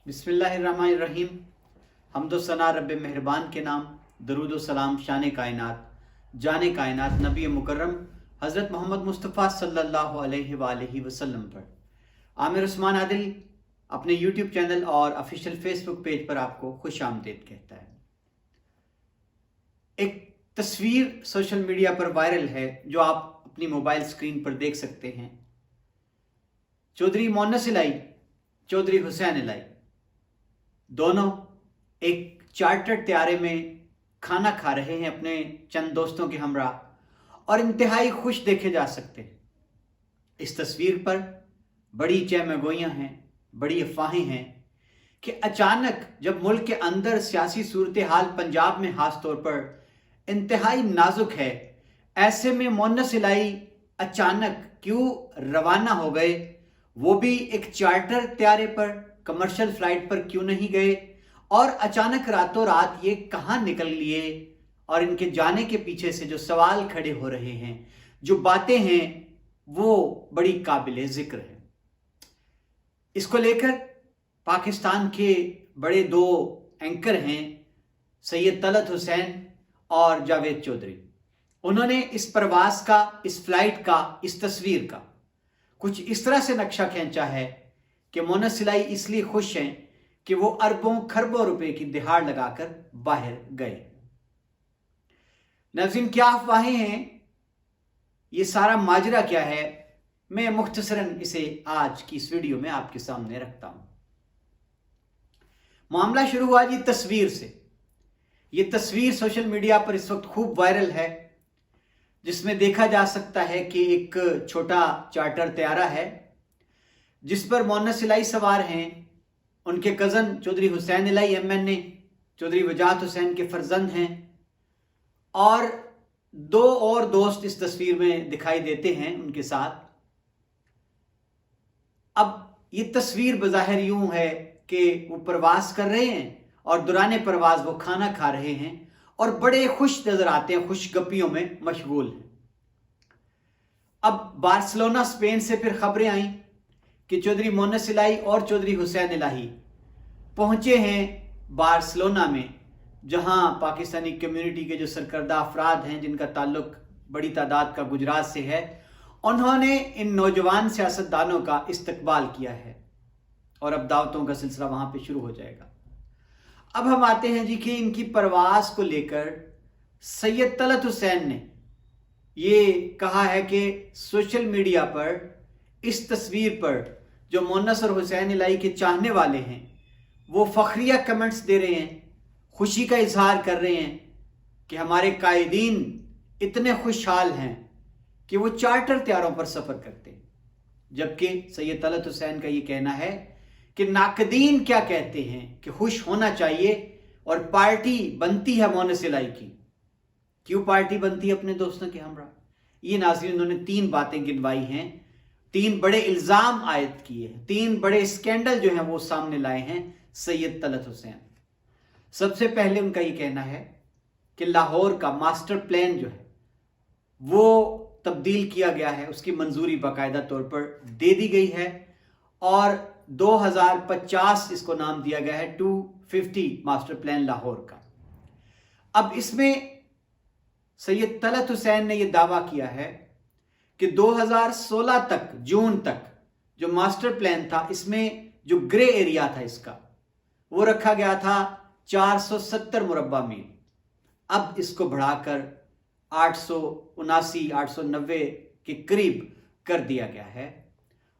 बिस्मिल्लाहिर्रहमानिर्रहीम। हम्दो सना रब मेहरबान के नाम, दरूद व सलाम शान कायनात जाने कायनात नबी मुकर्रम हज़रत मोहम्मद मुस्तफ़ा सल्लल्लाहु अलैहि वसल्लम पर। आमिर उस्मान आदिल अपने यूट्यूब चैनल और ऑफिशियल फेसबुक पेज पर आपको खुश आमदीद कहता है। एक तस्वीर सोशल मीडिया पर वायरल है जो आप अपनी मोबाइल स्क्रीन पर देख सकते हैं। चौधरी मोनस इलाई, चौधरी हुसैन इलाई दोनों एक चार्टर्ड तैयारे में खाना खा रहे हैं अपने चंद दोस्तों के हमरा, और इंतहाई खुश देखे जा सकते हैं। इस तस्वीर पर बड़ी चहमगोइयाँ हैं, बड़ी अफवाहें हैं कि अचानक जब मुल्क के अंदर सियासी सूरत हाल पंजाब में खास तौर पर इंतहाई नाजुक है, ऐसे में मोनस इलाई अचानक क्यों रवाना हो गए, वो भी एक चार्टर तैयारे पर, कमर्शियल फ्लाइट पर क्यों नहीं गए, और अचानक रातों रात ये कहाँ निकल लिए, और इनके जाने के पीछे से जो सवाल खड़े हो रहे हैं, जो बातें हैं, वो बड़ी काबिल जिक्र है। इसको लेकर पाकिस्तान के बड़े दो एंकर हैं, सैयद तलत हुसैन और जावेद चौधरी। उन्होंने इस प्रवास का, इस फ्लाइट का, इस तस्वीर का कुछ इस तरह से नक्शा खींचा है कि मोनस इलाई इसलिए खुश हैं कि वो अरबों खरबों रुपए की दिहाड़ लगाकर बाहर गए। नाज़रीन, क्या अफवाहें हैं, ये सारा माजरा क्या है, मैं मुख्तसरन इसे आज की इस वीडियो में आपके सामने रखता हूं। मामला शुरू हुआ जी तस्वीर से। ये तस्वीर सोशल मीडिया पर इस वक्त खूब वायरल है, जिसमें देखा जा सकता है कि एक छोटा चार्टर तैयारा है जिस पर मोनस इलाई सवार हैं, उनके कज़न चौधरी हुसैन इलाई MNA, चौधरी वजाहत हुसैन के फर्जंद हैं, और दो और दोस्त इस तस्वीर में दिखाई देते हैं उनके साथ। अब ये तस्वीर बज़ाहिर यूं है कि वो प्रवास कर रहे हैं और दौरान प्रवास वो खाना खा रहे हैं और बड़े खुश नजर आते हैं, खुशगपियों में मशगूल हैं। अब बार्सिलोना स्पेन से फिर खबरें आई कि चौधरी मोनस इलाई और चौधरी हुसैन इलाई पहुंचे हैं बार्सिलोना में, जहां पाकिस्तानी कम्युनिटी के जो सरकर्दा अफराद हैं जिनका ताल्लुक बड़ी तादाद का गुजरात से है, उन्होंने इन नौजवान सियासतदानों का इस्तकबाल किया है और अब दावतों का सिलसिला वहां पे शुरू हो जाएगा। अब हम आते हैं जी कि इनकी परवास को लेकर सैयद तलत हुसैन ने ये कहा है कि सोशल मीडिया पर इस तस्वीर पर जो मोनस और हुसैन इलाई के चाहने वाले हैं वो फखरिया कमेंट्स दे रहे हैं, खुशी का इजहार कर रहे हैं कि हमारे कायदीन इतने खुशहाल हैं कि वो चार्टर तैयारों पर सफ़र करते हैं। जबकि सैयद तलत हुसैन का ये कहना है कि नाकदीन क्या कहते हैं कि खुश होना चाहिए और पार्टी बनती है मोनस इलाई की। क्यों पार्टी बनती है अपने दोस्तों के हमरा? ये नाज़रीन उन्होंने 3 बातें गिनवाई हैं, 3 बड़े इल्ज़ाम आयद किए हैं, 3 बड़े स्कैंडल जो हैं वो सामने लाए हैं सैयद तलत हुसैन। सबसे पहले उनका ये कहना है कि लाहौर का मास्टर प्लान जो है वो तब्दील किया गया है, उसकी मंजूरी बाकायदा तौर पर दे दी गई है और 2050 इसको नाम दिया गया है 250 मास्टर प्लान लाहौर का। अब इसमें सैयद तलत हुसैन ने यह दावा किया है कि 2016 तक, जून तक जो मास्टर प्लान था, इसमें जो ग्रे एरिया था इसका वो रखा गया था 470 मुरब्बा मील। अब इसको बढ़ाकर 879, 890 के करीब कर दिया गया है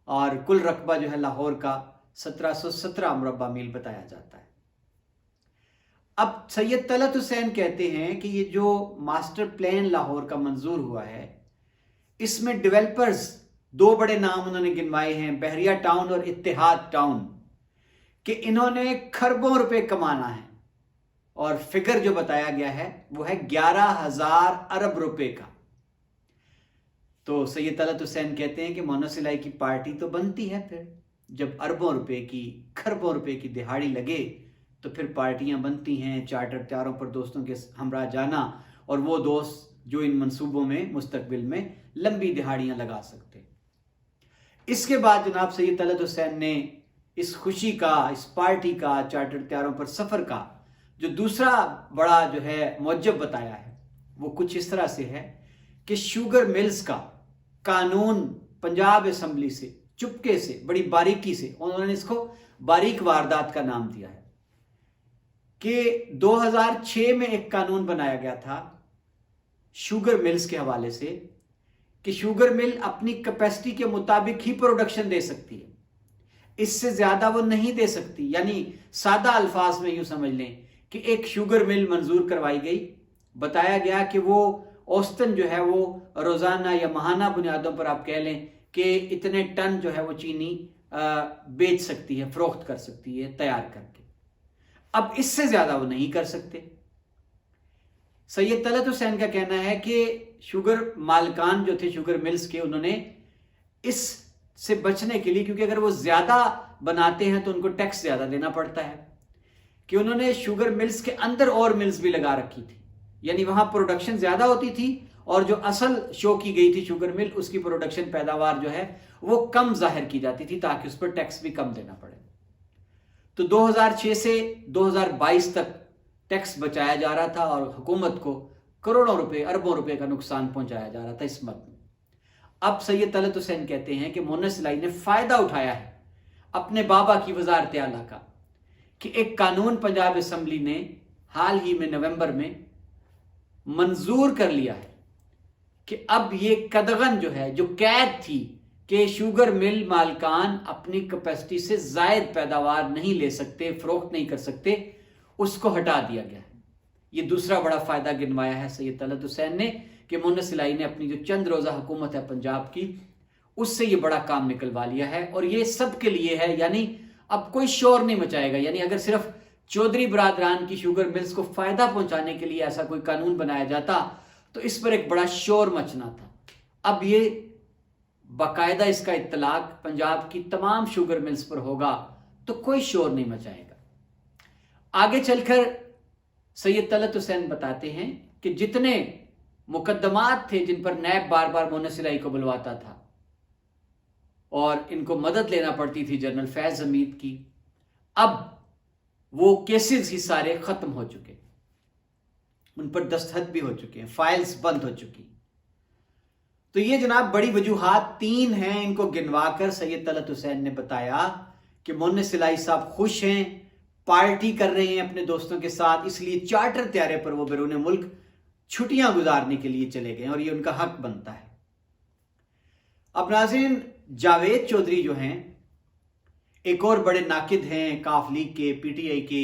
और कुल रकबा जो है लाहौर का 1717 मुरब्बा मील बताया जाता है। अब सैयद तलत हुसैन कहते हैं कि ये जो मास्टर प्लान लाहौर का मंजूर हुआ है, इसमें डेवलपर्स 2 बड़े नाम उन्होंने गिनवाए हैं, बहरिया टाउन और इत्तेहाद टाउन, कि इन्होंने खरबों रुपए कमाना है और फिगर जो बताया गया है वो है 11,000 अरब रुपए का। तो सैयद तलत हुसैन कहते हैं कि मोनस इलाई की पार्टी तो बनती है, फिर जब अरबों रुपए की, खरबों रुपए की दिहाड़ी लगे तो फिर पार्टियां बनती हैं, चार्टर तैयारों पर दोस्तों के हमरा जाना, और वो दोस्त जो इन मंसूबों में मुस्तकबिल में लंबी दिहाड़ियां लगा सकते। इसके बाद जनाब सैयद तलत हुसैन ने اس خوشی کا، اس پارٹی کا، چارٹر طیاروں پر سفر کا جو دوسرا بڑا جو ہے موجب بتایا ہے وہ کچھ اس طرح سے ہے کہ شوگر ملز کا قانون پنجاب اسمبلی سے چپکے سے بڑی باریکی سے، انہوں نے اس کو باریک واردات کا نام دیا ہے، کہ 2006 میں ایک قانون بنایا گیا تھا شوگر ملز کے حوالے سے کہ شوگر مل اپنی کیپیسٹی کے مطابق ہی پروڈکشن دے سکتی ہے، اس سے زیادہ وہ نہیں دے سکتی. یعنی سادہ الفاظ میں یوں سمجھ لیں کہ ایک شوگر مل منظور کروائی گئی، بتایا گیا کہ وہ اوسطن جو ہے وہ روزانہ یا ماہانہ بنیادوں پر آپ کہہ لیں کہ اتنے ٹن جو ہے وہ چینی بیچ سکتی ہے، فروخت کر سکتی ہے تیار کر کے. اب اس سے زیادہ وہ نہیں کر سکتے. سید طلعت حسین کا کہنا ہے کہ شوگر مالکان جو تھے شوگر ملز کے، انہوں نے اس سے بچنے کے لیے، کیونکہ اگر وہ زیادہ بناتے ہیں تو ان کو ٹیکس زیادہ دینا پڑتا ہے، کہ انہوں نے شوگر ملز کے اندر اور ملز بھی لگا رکھی تھی. یعنی وہاں پروڈکشن زیادہ ہوتی تھی اور جو اصل شو کی گئی تھی شوگر مل، اس کی پروڈکشن پیداوار جو ہے وہ کم ظاہر کی جاتی تھی تاکہ اس پر ٹیکس بھی کم دینا پڑے. تو 2006 سے 2022 تک ٹیکس بچایا جا رہا تھا اور حکومت کو کروڑوں روپے، اربوں روپے کا نقصان پہنچایا جا رہا تھا اس مد میں. اب سید طلعت حسین کہتے ہیں کہ مونس الہی نے فائدہ اٹھایا ہے اپنے بابا کی وزارت اعلیٰ کا، کہ ایک قانون پنجاب اسمبلی نے حال ہی میں نومبر میں منظور کر لیا ہے کہ اب یہ قدغن جو ہے، جو قید تھی کہ شوگر مل مالکان اپنی کیپیسٹی سے زائد پیداوار نہیں لے سکتے، فروخت نہیں کر سکتے، اس کو ہٹا دیا گیا ہے. یہ دوسرا بڑا فائدہ گنوایا ہے سید طلعت حسین نے کہ مونس الہی نے اپنی جو چند روزہ حکومت ہے پنجاب کی، اس سے یہ بڑا کام نکلوا لیا ہے. اور یہ سب کے لیے ہے، یعنی اب کوئی شور نہیں مچائے گا. یعنی اگر صرف چودھری برادران کی شوگر ملز کو فائدہ پہنچانے کے لیے ایسا کوئی قانون بنایا جاتا تو اس پر ایک بڑا شور مچنا تھا. اب یہ باقاعدہ اس کا اطلاق پنجاب کی تمام شوگر ملز پر ہوگا تو کوئی شور نہیں مچائے گا. آگے چل کر سید طلعت حسین بتاتے ہیں کہ جتنے مقدمات تھے جن پر نیب بار بار مونس الہی کو بلواتا تھا اور ان کو مدد لینا پڑتی تھی جنرل فیض حمید کی، اب وہ کیسز ہی سارے ختم ہو چکے، ان پر دستخط بھی ہو چکے ہیں، فائلز بند ہو چکی. تو یہ جناب بڑی وجوہات 3 ہیں، ان کو گنوا کر سید طلعت حسین نے بتایا کہ مونس الہی صاحب خوش ہیں، پارٹی کر رہے ہیں اپنے دوستوں کے ساتھ، اس لیے چارٹر طیارے پر وہ بیرون ملک چھٹیاں گزارنے کے لیے چلے گئے اور یہ ان کا حق بنتا ہے. اب ناظرین، جاوید چودھری جو ہیں ایک اور بڑے ناقد ہیں کاف لیگ کے، پی ٹی آئی کے.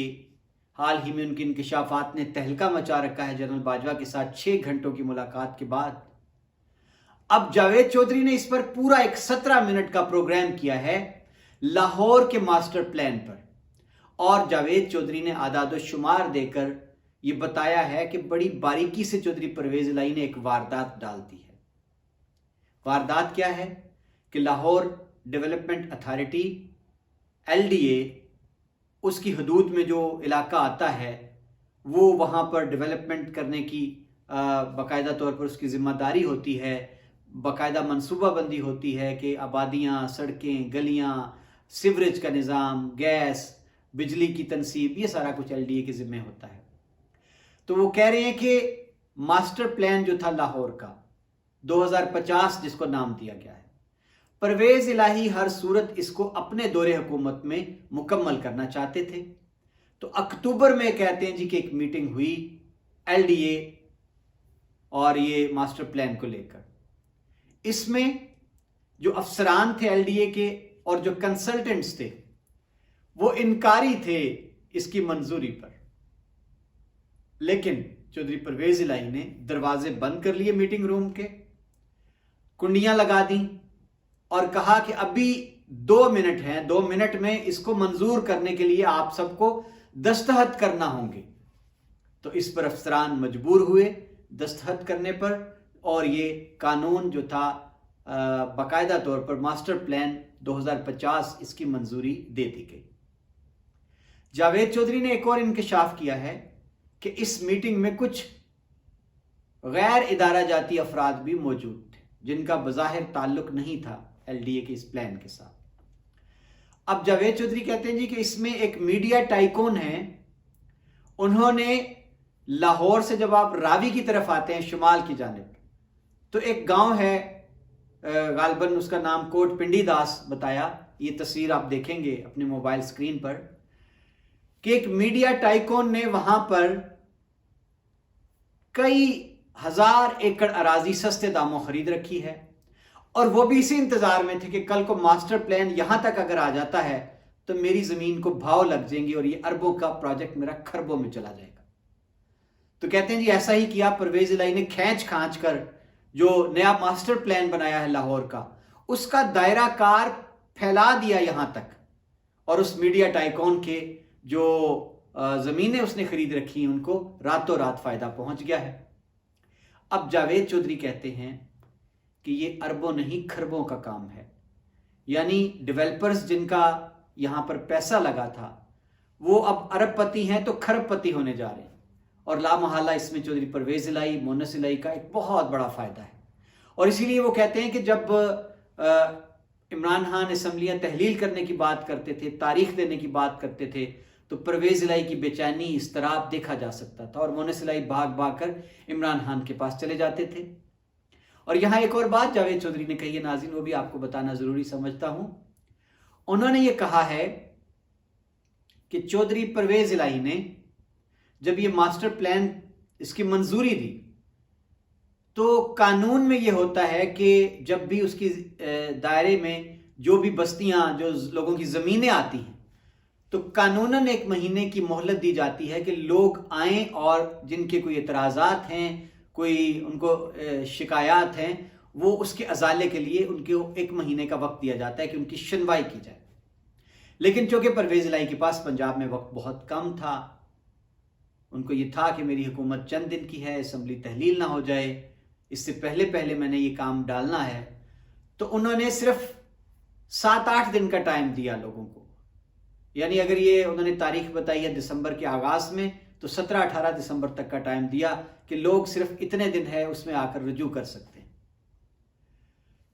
حال ہی میں ان کے انکشافات نے تہلکہ مچا رکھا ہے جنرل باجوہ کے ساتھ 6 گھنٹوں کی ملاقات کے بعد. اب جاوید چودھری نے اس پر پورا ایک 17 منٹ کا پروگرام کیا ہے لاہور کے ماسٹر پلان پر، اور جاوید چودھری نے اعداد و شمار دے کر یہ بتایا ہے کہ بڑی باریکی سے چودھری پرویز الہی نے ایک واردات ڈال دی ہے. واردات کیا ہے کہ لاہور ڈیولپمنٹ اتھارٹی LDA، اس کی حدود میں جو علاقہ آتا ہے وہ وہاں پر ڈیولپمنٹ کرنے کی باقاعدہ طور پر اس کی ذمہ داری ہوتی ہے، باقاعدہ منصوبہ بندی ہوتی ہے کہ آبادیاں، سڑکیں، گلیاں، سیوریج کا نظام، گیس، بجلی کی تنصیب، یہ سارا کچھ LDA کے ذمہ ہوتا ہے. تو وہ کہہ رہے ہیں کہ ماسٹر پلان جو تھا لاہور کا 2050 جس کو نام دیا گیا ہے، پرویز الہی ہر صورت اس کو اپنے دور حکومت میں مکمل کرنا چاہتے تھے. تو اکتوبر میں کہتے ہیں جی کہ ایک میٹنگ ہوئی LDA اور یہ ماسٹر پلان کو لے کر. اس میں جو افسران تھے LDA کے اور جو کنسلٹنٹس تھے وہ انکاری تھے اس کی منظوری پر، لیکن چودھری پرویز الہی نے دروازے بند کر لیے میٹنگ روم کے، کنڈیاں لگا دیں اور کہا کہ ابھی 2 منٹ ہیں، 2 منٹ میں اس کو منظور کرنے کے لیے آپ سب کو دستخط کرنا ہوں گے. تو اس پر افسران مجبور ہوئے دستخط کرنے پر، اور یہ قانون جو تھا باقاعدہ طور پر ماسٹر پلان 2050 اس کی منظوری دے دی گئی. جاوید چودھری نے ایک اور انکشاف کیا ہے کہ اس میٹنگ میں کچھ غیر ادارہ جاتی افراد بھی موجود تھے جن کا بظاہر تعلق نہیں تھا LDA کے اس پلان کے ساتھ. अब जावेद चौधरी कहते हैं जी कि इसमें एक मीडिया टाइकून है, उन्होंने लाहौर से जब आप रावी की तरफ आते हैं शुमाल की जानिब, तो एक गांव है, गालबन उसका नाम कोट पिंडी दास बताया, ये तस्वीर आप देखेंगे अपने मोबाइल स्क्रीन पर, कि एक मीडिया टाइकून ने वहां पर कई हजार एकड़ अराजी सस्ते दामों खरीद रखी है, और वो भी इसी इंतजार में थे कि कल को मास्टर प्लान यहां तक अगर आ जाता है तो मेरी जमीन को भाव लग जाएंगी और ये अरबों का प्रोजेक्ट मेरा खरबों में चला जाएगा। तो कहते हैं जी ऐसा ही किया। परवेज इलाही ने खींच खांच कर जो नया मास्टर प्लान बनाया है लाहौर का, उसका दायरा कार फैला दिया यहां तक, और उस मीडिया टाइकून के जो जमीनें उसने खरीद रखी हैं उनको रातों रात फायदा पहुंच गया है। अब जावेद चौधरी कहते हैं कि ये अरबों नहीं खरबों का काम है, यानी डेवलपर्स जिनका यहां पर पैसा लगा था वो अब अरबपति हैं तो खरबपति होने जा रहे हैं, और लामहला इसमें चौधरी परवेज इलाही, मोनस इलाही का एक बहुत बड़ा फायदा है। और इसीलिए वो कहते हैं कि जब इमरान खान असम्बलियां तहलील करने की बात करते थे, तारीख देने की बात करते थे, तो परवेज इलाही की बेचैनी, इस्तराब देखा जा सकता था, और मोनस इलाही भाग भाग कर इमरान खान के पास चले जाते थे। और यहां एक और बात जावेद चौधरी ने कही है नाज़रीन, वो भी आपको बताना जरूरी समझता हूं। उन्होंने ये कहा है कि चौधरी परवेज इलाही ने जब ये मास्टर प्लान इसकी मंजूरी दी, तो कानून में ये होता है कि जब भी उसकी दायरे में जो भी बस्तियां, जो लोगों की ज़मीनें आती हैं, तो कानूनन 1 महीने की मोहलत दी जाती है कि लोग आएं और जिनके कोई एतराज़ात हैं, कोई उनको शिकायत हैं, वो उसके अजाले के लिए उनको 1 महीने का वक्त दिया जाता है कि उनकी सुनवाई की जाए। लेकिन चूंकि परवेज इलाही के पास पंजाब में वक्त बहुत कम था, उनको ये था कि मेरी हुकूमत चंद दिन की है, असम्बली तहलील ना हो जाए, इससे पहले पहले मैंने ये काम डालना है, तो उन्होंने सिर्फ 7-8 दिन का टाइम दिया लोगों को। यानी अगर ये उन्होंने तारीख बताई है दिसंबर के आगाज में, तो 17-18 दिसंबर तक का टाइम दिया कि लोग सिर्फ इतने दिन है उसमें आकर रुजू कर सकते हैं।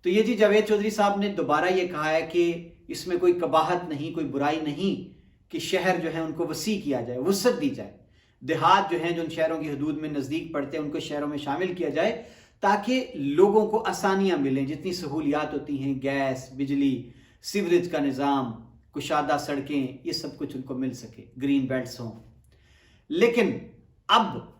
तो ये जी जावेद चौधरी साहब ने दोबारा ये कहा है कि इसमें कोई कबाहत नहीं, कोई बुराई नहीं कि शहर जो है उनको वसी किया जाए, वसअत दी जाए, देहात जो हैं जो उन शहरों की हदूद में नज़दीक पड़ते हैं उनको शहरों में शामिल किया जाए, ताकि लोगों को आसानियां मिलें, जितनी सहूलियात होती हैं, गैस, बिजली, सीवरेज का निज़ाम, कुशादा सड़कें, ये सब कुछ उनको मिल सके, ग्रीन बेल्ट्स हों। लेकिन अब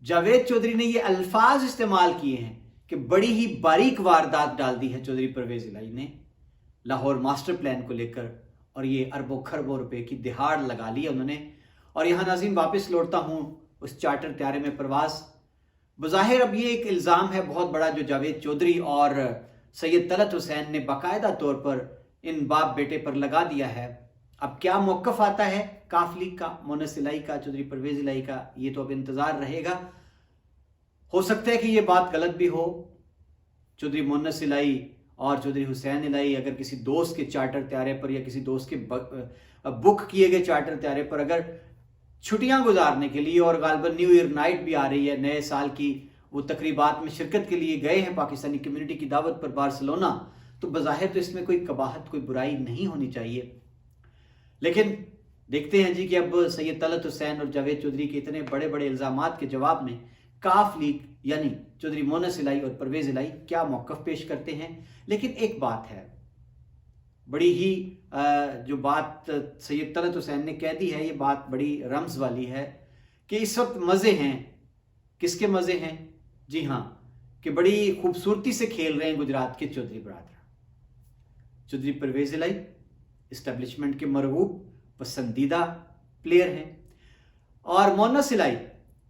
जावेद चौधरी ने ये अल्फाज इस्तेमाल किए हैं कि बड़ी ही बारीक वारदात डाल दी है चौधरी परवेज इलाही ने लाहौर मास्टर प्लान को लेकर, और ये अरबों खरबों रुपए की दिहाड़ लगा ली है उन्होंने। और यहाँ नाज़रीन वापस लौटता हूँ उस चार्टर त्यारे में प्रवास। बज़ाहिर अब ये एक इल्ज़ाम है बहुत बड़ा जो जावेद चौधरी और सैयद तलत हुसैन ने बाकायदा तौर पर इन बाप बेटे पर लगा दिया है। अब क्या मौक़िफ़ आता है काफ लीग का, मोनस इलाही का, चौधरी परवेज इलाही का, ये तो अब इंतज़ार रहेगा। हो सकता है कि ये बात गलत भी हो। चौधरी मोनस इलाही और चौधरी हुसैन इलाही अगर किसी दोस्त के चार्टर त्यारे पर या किसी दोस्त के बुक किए गए चार्टर त्यारे पर अगर छुट्टियां गुजारने के लिए, और गालबन न्यू ईयर नाइट भी आ रही है, नए साल की वो तकरीबात में शिरकत के लिए गए हैं पाकिस्तानी कम्युनिटी की दावत पर बार्सिलोना, तो बज़ाहिर तो इसमें कोई कबाहत, कोई बुराई नहीं होनी चाहिए। लेकिन देखते हैं जी कि अब सैयद तलत हुसैन और जावेद चौधरी के इतने बड़े बड़े इल्ज़ामात के जवाब में काफ लीग यानी चौधरी मोनस इलाही और परवेज इलाही क्या मौक़िफ़ पेश करते हैं। लेकिन एक बात है, बड़ी ही जो बात सैयद तलत हुसैन ने कह दी है, ये बात बड़ी रमज़ वाली है कि इस वक्त मज़े हैं। किसके मज़े हैं? जी हाँ, कि बड़ी खूबसूरती से खेल रहे हैं गुजरात के चौधरी बरादर। चौधरी परवेज इलाही इस्टेब्लिशमेंट के मरगूब पसंदीदा प्लेयर हैं, और मोनस इलाही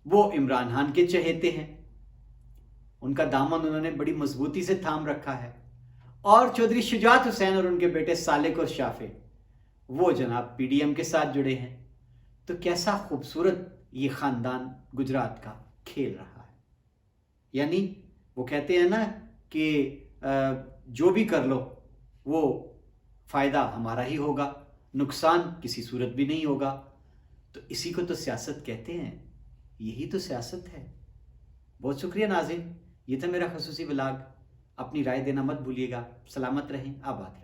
वो इमरान खान के चहेते हैं, उनका दामन उन्होंने बड़ी मजबूती से थाम रखा है। और चौधरी शुजात हुसैन और उनके बेटे सालेक और शाफे वो जनाब पीडीएम के साथ जुड़े हैं। तो कैसा खूबसूरत ये ख़ानदान गुजरात का खेल रहा है। यानी वो कहते हैं ना कि जो भी कर लो वो फ़ायदा हमारा ही होगा, नुकसान किसी सूरत भी नहीं होगा। तो इसी को तो सियासत कहते हैं, यही तो सियासत है। बहुत शुक्रिया नाज़रीन, ये था मेरा ख़ुसूसी व्लॉग। अपनी राय देना मत भूलिएगा। सलामत रहें, आबाद रहें।